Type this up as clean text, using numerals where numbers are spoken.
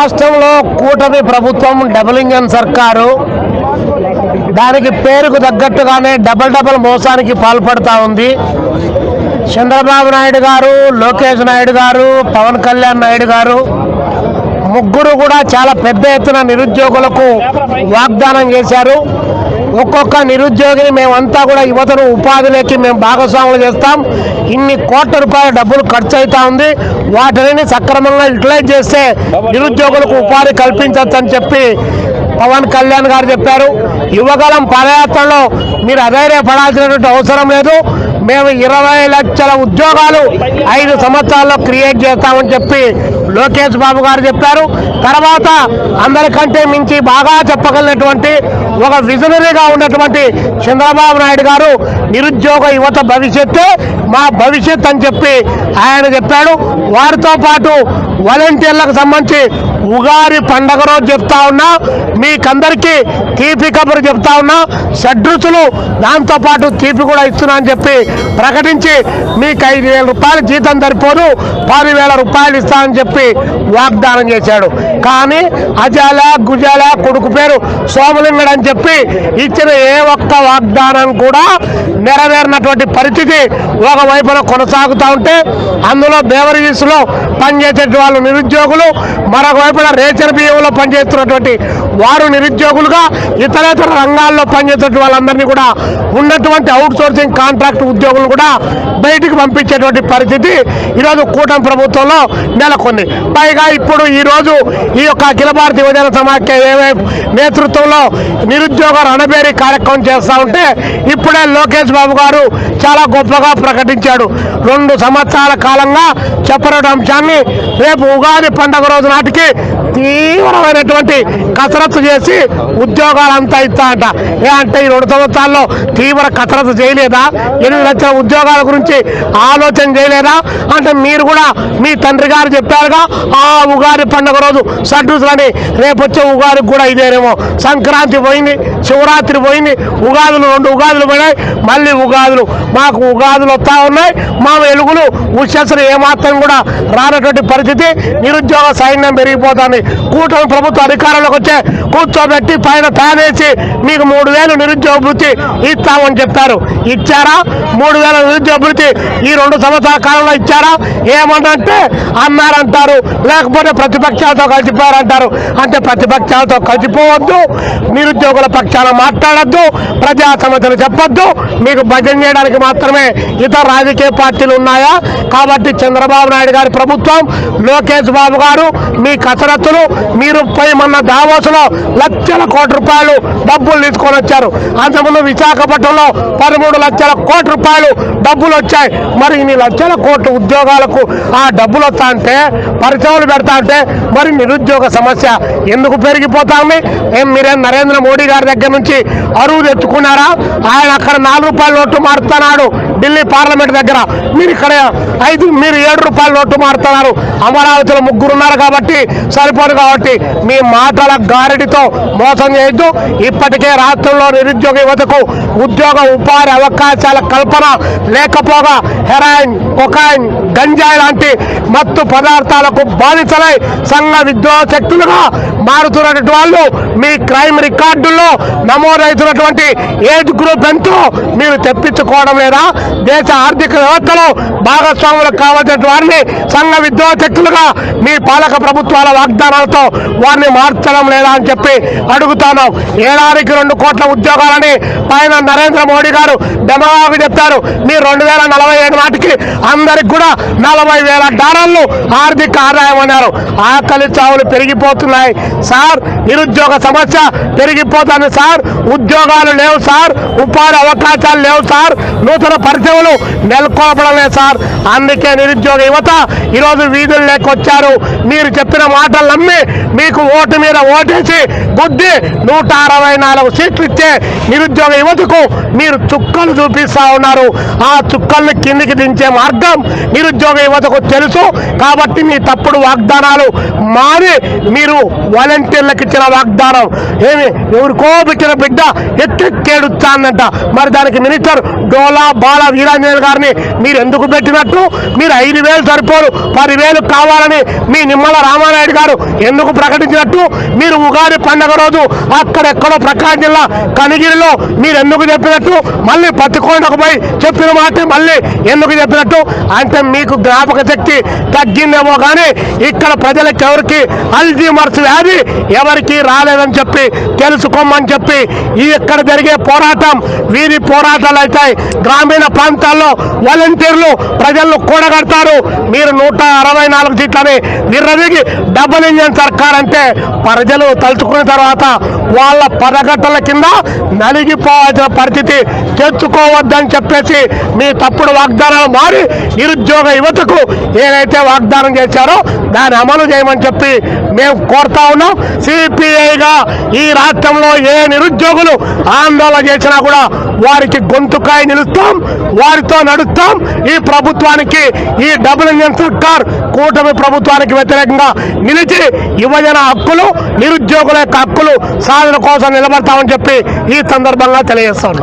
రాష్ట్రంలో కూటమి ప్రభుత్వం డబుల్ ఇంజన్ సర్కారు దానికి పేరుకు తగ్గట్టుగానే డబల్ మోసానికి పాల్పడతా ఉంది. చంద్రబాబు నాయుడు గారు, లోకేష్ నాయుడు గారు, పవన్ కళ్యాణ్ నాయుడు గారు ముగ్గురు కూడా చాలా పెద్ద ఎత్తున నిరుద్యోగులకు వాగ్దానం చేశారు. ఒక్కొక్క నిరుద్యోగిని మేమంతా కూడా యువతను ఉపాధిలోకి మేము భాగస్వాములు చేస్తాం, ఇన్ని కోట్ల రూపాయల డబ్బులు ఖర్చు అవుతా ఉంది, వాటిని సక్రమంగా యూటిలైజ్ చేస్తే నిరుద్యోగులకు ఉపాధి కల్పించవచ్చని చెప్పి పవన్ కళ్యాణ్ గారు చెప్పారు. యువగలం పాదయాత్రలో మీరు అధైర్యపడాల్సినటువంటి అవసరం లేదు, మేము 20 లక్షల ఉద్యోగాలు 5 సంవత్సరాల్లో క్రియేట్ చేస్తామని చెప్పి లోకేష్ బాబు గారు చెప్పారు. తర్వాత అందరికంటే మించి బాగా చెప్పగలిగినటువంటి ఒక విజనరీగా ఉన్నటువంటి చంద్రబాబు నాయుడు గారు నిరుద్యోగ యువత భవిష్యత్తే మా భవిష్యత్ అని చెప్పి ఆయన చెప్పాడు. వారితో పాటు వాలంటీర్లకు సంబంధించి ఉగాది పండగ రోజు చెప్తా ఉన్నా, మీకందరికీ తీపి కబురు చెప్తా ఉన్నా, షడ్రుచులు దాంతోపాటు తీపి కూడా ఇస్తున్నా అని చెప్పి ప్రకటించి మీకు 5,000 రూపాయలు జీతం సరిపోదు, 10,000 రూపాయలు ఇస్తానని చెప్పి వాగ్దానం చేశాడు. కానీ అజాల గుజాల కొడుకు పేరు సోమలింగడు అని చెప్పి ఇచ్చిన ఏ ఒక్క వాగ్దానం కూడా నెరవేరినటువంటి పరిస్థితి ఒకవైపున కొనసాగుతూ ఉంటే, అందులో బేవరీస్లో పనిచేసే వాళ్ళు నిరుద్యోగులు, మరొక వైపున రేచర్ బియ్యంలో పనిచేస్తున్నటువంటి వారు నిరుద్యోగులుగా, ఇతరేతర రంగాల్లో పనిచేసే వాళ్ళందరినీ కూడా ఉన్నటువంటి అవుట్ సోర్సింగ్ కాంట్రాక్ట్ ఉద్యోగులు కూడా బయటికి పంపించేటువంటి పరిస్థితి ఈరోజు కూటమి ప్రభుత్వంలో నెలకొంది. పైగా ఇప్పుడు ఈరోజు ఈ యొక్క అఖిల భారత యువజన సమాఖ్య నేతృత్వంలో నిరుద్యోగ రణబేరీ కార్యక్రమం చేస్తూ ఉంటే, ఇప్పుడే లోకేష్ బాబు గారు చాలా గొప్పగా ప్రకటించాడు. 2 సంవత్సరాల కాలంగా చెప్పిన అంశాన్ని రేపు ఉగాది పండుగ రోజు నాటికి తీవ్రమైనటువంటి కసరత్తు చేసి ఉద్యోగాలంతా ఇస్తారంట. అంటే ఈ 2 సంవత్సరాల్లో తీవ్ర కసరత్తు చేయలేదా? 8 లక్షల ఉద్యోగాల గురించి ఆలోచన చేయలేదా? అంటే మీరు కూడా మీ తండ్రి గారు చెప్పారుగా, ఆ ఉగాది పండుగ రోజు షడ్రుచులని, రేపు వచ్చే ఉగాదికి కూడా ఇదేనేమో. సంక్రాంతి పోయింది, శివరాత్రి పోయింది, ఉగాదులు 2 ఉగాదులు పోయినాయి, మళ్ళీ ఉగాదులు. మాకు ఉగాదులు వస్తూ ఉన్నాయి, మా వెలుగులు ఉషస్సులు ఏమాత్రం కూడా రానటువంటి పరిస్థితి, నిరుద్యోగ సైన్యం పెరిగిపోతుంది. కూటమి ప్రభుత్వ అధికారంలోకి వచ్చే కూర్చోబెట్టి పైన తానేసి మీకు 3,000 నిరుద్యోగ వృత్తి ఇస్తామని చెప్పారు. ఇచ్చారా? 3,000 నిరుద్యోగ వృత్తి ఈ 2 సంవత్సరాల కాలంలో ఇచ్చారా? ఏమన్నంటే అన్నారంటారు, లేకపోతే ప్రతిపక్షాలతో కలిసిపోయారంటారు. అంటే ప్రతిపక్షాలతో కలిసిపోవద్దు, నిరుద్యోగుల పక్షాన మాట్లాడద్దు, ప్రజా సమస్యలు చెప్పొద్దు, మీకు భజన చేయడానికి మాత్రమే ఇతర రాజకీయ పార్టీలు ఉన్నాయా? కాబట్టి చంద్రబాబు నాయుడు గారి ప్రభుత్వం, లోకేష్ బాబు గారు మీ కసరత్తులు, మీరు పోయి మొన్న దావోస్లో లక్షల కోట్ల రూపాయలు డబ్బులు తీసుకొని వచ్చారు. అంతకుముందు విశాఖపట్నంలో 13 లక్షల కోట్ల రూపాయలు డబ్బులు వచ్చాయి. మరి ఇన్ని లక్షల కోట్ల ఉద్యోగాలకు ఆ డబ్బులు వస్తా అంటే, పరిశ్రమలు పెడతా అంటే, మరి నిరుద్యోగ సమస్య ఎందుకు పెరిగిపోతా ఉంది? మీరేం నరేంద్ర మోడీ గారి దగ్గర నుంచి అరువు తెచ్చుకున్నారా? ఆయన అక్కడ 4 రూపాయల నోటు మారుతున్నాడు ఢిల్లీ పార్లమెంట్ దగ్గర, మీరు ఇక్కడ 7 రూపాయల నోటు మారుతున్నారు. అమరావతిలో 3 ఉన్నారు కాబట్టి సరిపోదు. కాబట్టి మీ మాటల గారడితో మోసం చేయొద్దు. ఇప్పటికే రాష్ట్రంలో నిరుద్యోగ యువతకు ఉద్యోగ ఉపాధి అవకాశాల కల్పన లేకపోగా హెరాయిన్, కొకాయిన్, గంజాయి లాంటి మత్తు పదార్థాలకు బాధితులై సంఘ విద్రోహ శక్తులుగా మారుతున్నటువంటి వాళ్ళు మీ క్రైమ్ రికార్డుల్లో నమోదవుతున్నటువంటి ఏజ్ గ్రూప్ ఎంతో మీరు తెప్పించుకోవడం లేదా? దేశ ఆర్థిక వ్యవస్థలో భాగస్వాములు కావాల్సిన వారిని సంఘ విద్రోహ శక్తులుగా మీ పాలక ప్రభుత్వాల వాగ్దానాలతో వారిని మార్చడం లేదా అని చెప్పి అడుగుతాను. ఏడాదికి 2 కోట్ల ఉద్యోగాలని పైన నరేంద్ర మోడీ గారు డెమోగా చెప్పారు. మీరు 2047 నాటికి అందరికి కూడా $40,000 ఆర్థిక ఆదాయం అన్నారు. ఆకలి చావులు పెరిగిపోతున్నాయి సార్, నిరుద్యోగ సమస్య పెరిగిపోతుంది సార్, ఉద్యోగాలు లేవు సార్, ఉపాధి అవకాశాలు లేవు సార్, నూతన పరిశ్రమలు నెలకొల్పడం లేదు సార్. అందుకే నిరుద్యోగ యువత ఈరోజు వీధులు లేకొచ్చారు. మీరు చెప్పిన మాటలు నమ్మి మీకు ఓటు మీద ఓటేసి బుద్ధి 164 సీట్లు ఇచ్చే నిరుద్యోగ యువతకు మీరు చుక్కలు చూపిస్తా ఉన్నారు. ఆ చుక్కల్ని కిందికి దించే మార్గం నిరుద్యోగ యువతకు తెలుసు. కాబట్టి మీ తప్పుడు వాగ్దానాలు మారి మీరు వాలంటీర్లకు ఇచ్చిన వాగ్దానం ఏమి ఎవరికో పెట్టిన బిడ్డ ఎత్తెక్కేడుచ్చానంట. మరి దానికి మినిస్టర్ డోలా బాల వీరాంజనేయులు గారిని మీరు ఎందుకు పెట్టినట్టు? మీరు 5,000 సరిపోరు, 10,000 కావాలని మీ నిమ్మల రామానాయుడు రెడ్డి గారు ఎందుకు ప్రకటించినట్టు, మీరు ఉగాది పండుగ రోజు అక్కడెక్కడో ప్రకాశం జిల్లా కనిగిరిలో మీరు ఎందుకు చెప్పినట్టు, మళ్ళీ పత్తికొండకు పోయి చెప్పిన మాట మళ్ళీ ఎందుకు చెప్పినట్టు? అంటే మీకు జ్ఞాపక శక్తి తగ్గిందేమో కానీ ఇక్కడ ప్రజలకు ఎవరికి అల్జీమర్స్ వ్యాధి ఎవరికి రాలేదని చెప్పి తెలుసుకోమని చెప్పి ఈ ఇక్కడ జరిగే పోరాటం వీధి పోరాటాలు అవుతాయి. గ్రామీణ ప్రాంతాల్లో వాలంటీర్లు ప్రజలను కూడగడతారు. మీరు 164 సీట్లని విర్రదిగి డబుల్ ఇంజన్ సర్కార్ అంటే ప్రజలు తలుచుకున్న తర్వాత వాళ్ళ పదగట్టల కింద నలిగిపోవాల్సిన పరిస్థితి తెచ్చుకోవద్దని చెప్పేసి మీ తప్పుడు వాగ్దానాలు మారి నిరుద్యోగ యువతకు ఏదైతే వాగ్దానం చేశారో దాన్ని అమలు చేయమని చెప్పి మేము కోరుతా ఉన్నాం. సిపిఐగా ఈ రాష్ట్రంలో ఏ నిరుద్యోగులు ఆందోళన చేసినా కూడా వారికి గొంతుకాయ నిలుస్తాం, వారితో నడుస్తాం. ఈ ప్రభుత్వానికి, ఈ డబుల్ ఇంజన్ సర్కార్ కూటమి ప్రభుత్వానికి వ్యతిరేకంగా నిలిచి యువజన హక్కులు, నిరుద్యోగుల యొక్క హక్కులు సాధన కోసం నిలబడతామని చెప్పి ఈ సందర్భంగా తెలియజేస్తాం.